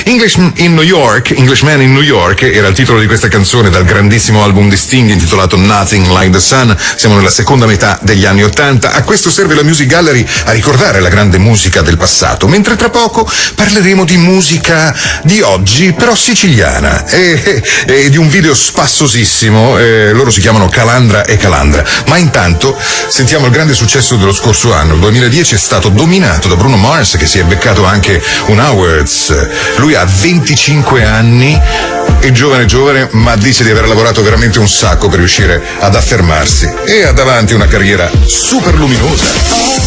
Englishman in New York era il titolo di questa canzone dal grandissimo album di Sting intitolato Nothing Like the Sun. Siamo nella seconda metà degli anni '80. A questo serve la Music Gallery a ricordare la grande musica del passato, mentre tra poco parleremo di musica di oggi, però siciliana, e di un video spassosissimo. Loro si chiamano Calandra e Calandra. Ma intanto sentiamo il grande successo dello scorso anno. Il 2010 è stato dominato da Bruno Mars, che si è beccato anche un Awards. Lui ha 25 anni, è giovane, ma dice di aver lavorato veramente un sacco per riuscire ad affermarsi e ha davanti una carriera super luminosa.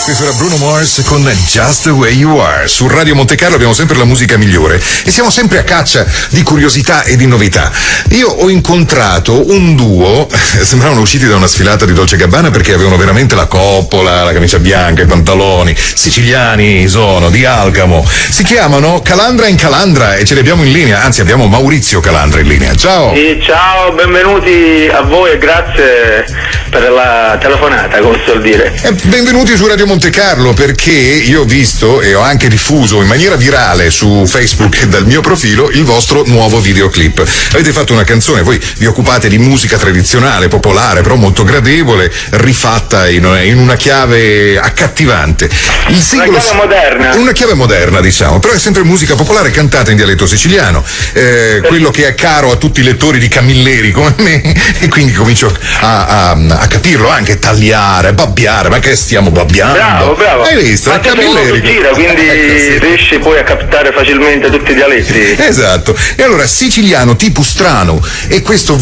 Questo era Bruno Mars con Just the Way You Are. Su Radio Monte Carlo abbiamo sempre la musica migliore e siamo sempre a caccia di curiosità e di novità. Io ho incontrato un duo, sembravano usciti da una sfilata di Dolce & Gabbana perché avevano veramente la coppola, la camicia bianca, i pantaloni, siciliani sono, di Alcamo. Si chiamano Calandra in Calandra e ce li abbiamo in linea, anzi abbiamo Maurizio Calandra in linea. Ciao! Sì, ciao, benvenuti a voi e grazie per la telefonata, come suol dire. Benvenuti su Radio Monte Carlo, perché io ho visto e ho anche diffuso in maniera virale su Facebook dal mio profilo il vostro nuovo videoclip. Avete fatto una canzone, voi vi occupate di musica tradizionale, popolare, però molto gradevole, rifatta in una chiave accattivante. Il singolo, una chiave moderna. Una chiave moderna, diciamo, però è sempre musica popolare cantata in dialetto siciliano, quello che è caro a tutti i lettori di Camilleri come me, e quindi comincio a capirlo anche, tagliare, babbiare, ma che stiamo babbiando? Bravo. Hai visto? Ma Camilleri. Gira, quindi riesci poi a captare facilmente tutti i dialetti. Esatto. E allora, siciliano tipo strano, e questo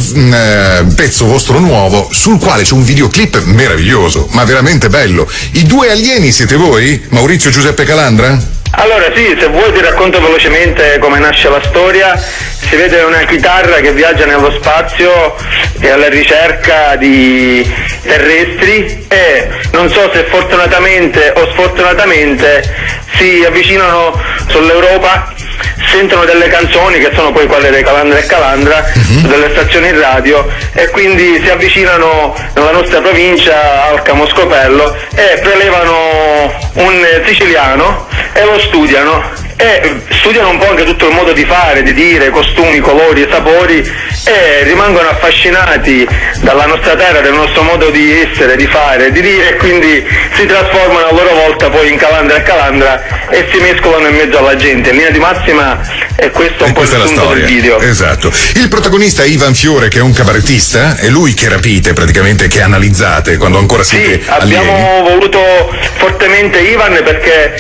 pezzo vostro nuovo, sul quale c'è un videoclip meraviglioso, ma veramente bello. I due alieni siete voi? Maurizio Giuseppe Calandra? Allora sì, se vuoi ti racconto velocemente come nasce la storia. Si vede una chitarra che viaggia nello spazio e alla ricerca di terrestri e non so se fortunatamente o sfortunatamente si avvicinano sull'Europa, sentono delle canzoni che sono poi quelle dei Calandra e Calandra, delle stazioni radio, e quindi si avvicinano nella nostra provincia, Alcamo Scopello, e prelevano un siciliano e lo studiano. E studiano un po' anche tutto il modo di fare, di dire, costumi, colori e sapori, e rimangono affascinati dalla nostra terra, del nostro modo di essere, di fare, di dire, e quindi si trasformano a loro volta poi in Calandra e Calandra e si mescolano in mezzo alla gente. In linea di massima è questo un po' il sunto del video. Esatto. Il protagonista è Ivan Fiore, che è un cabarettista, è lui che rapite praticamente, che analizzate quando ancora siete alieni. Abbiamo voluto fortemente Ivan perché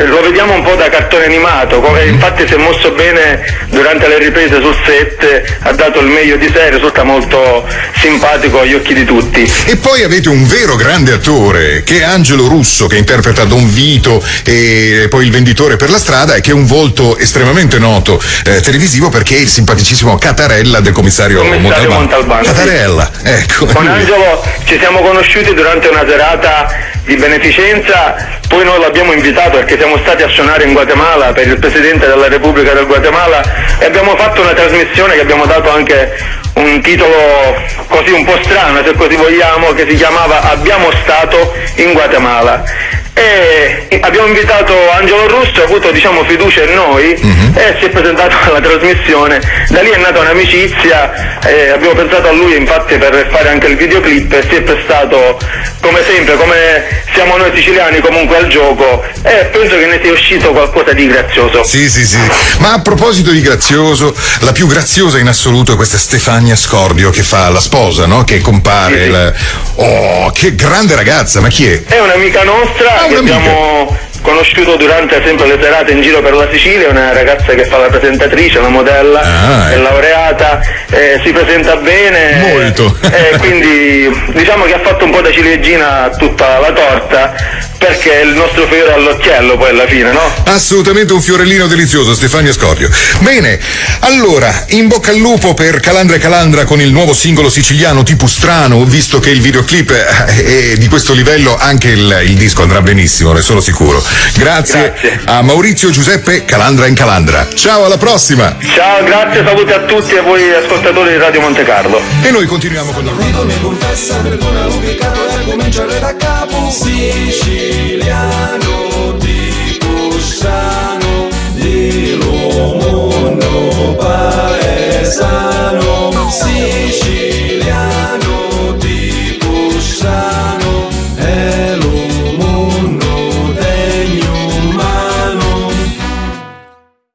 lo vediamo un po' da cartone animato, infatti si è mosso bene durante le riprese sul set, ha dato il meglio di sé, risulta molto simpatico agli occhi di tutti. E poi avete un vero grande attore che è Angelo Russo, che interpreta Don Vito e poi il venditore per la strada, e che è un volto estremamente noto televisivo perché è il simpaticissimo Catarella del commissario Montalbano. Catarella, sì. Ecco. Con Angelo ci siamo conosciuti durante una serata di beneficenza, poi noi l'abbiamo invitato perché siamo stati a suonare in Guatemala per il Presidente della Repubblica del Guatemala e abbiamo fatto una trasmissione che abbiamo dato anche un titolo così un po' strano, se così vogliamo, che si chiamava Abbiamo stato in Guatemala. E abbiamo invitato Angelo Russo, ha avuto fiducia in noi e si è presentato alla trasmissione. Da lì è nata un'amicizia, abbiamo pensato a lui infatti per fare anche il videoclip e si è prestato come sempre, come siamo noi siciliani, comunque al gioco, e penso che ne sia uscito qualcosa di grazioso. Sì. Ma a proposito di grazioso, la più graziosa in assoluto è questa Stefania Scordio che fa la sposa, no? Che compare. Sì. Oh, che grande ragazza, ma chi è? È un'amica nostra che abbiamo conosciuto durante sempre le serate in giro per la Sicilia, una ragazza che fa la presentatrice, una modella, è laureata, si presenta bene molto, e quindi diciamo che ha fatto un po' da ciliegina a tutta la torta, perché è il nostro fiore all'occhiello poi alla fine, no? Assolutamente un fiorellino delizioso, Stefania Scordio. Bene, allora, in bocca al lupo per Calandra e Calandra con il nuovo singolo siciliano tipo strano, visto che il videoclip è di questo livello, anche il disco andrà benissimo, ne sono sicuro. Grazie a Maurizio Giuseppe Calandra in Calandra. Ciao, alla prossima. Ciao, grazie, saluti a tutti e a voi ascoltatori di Radio Monte Carlo. E noi continuiamo con la mi confessa, perdona, cominciare da capo. Sì. piano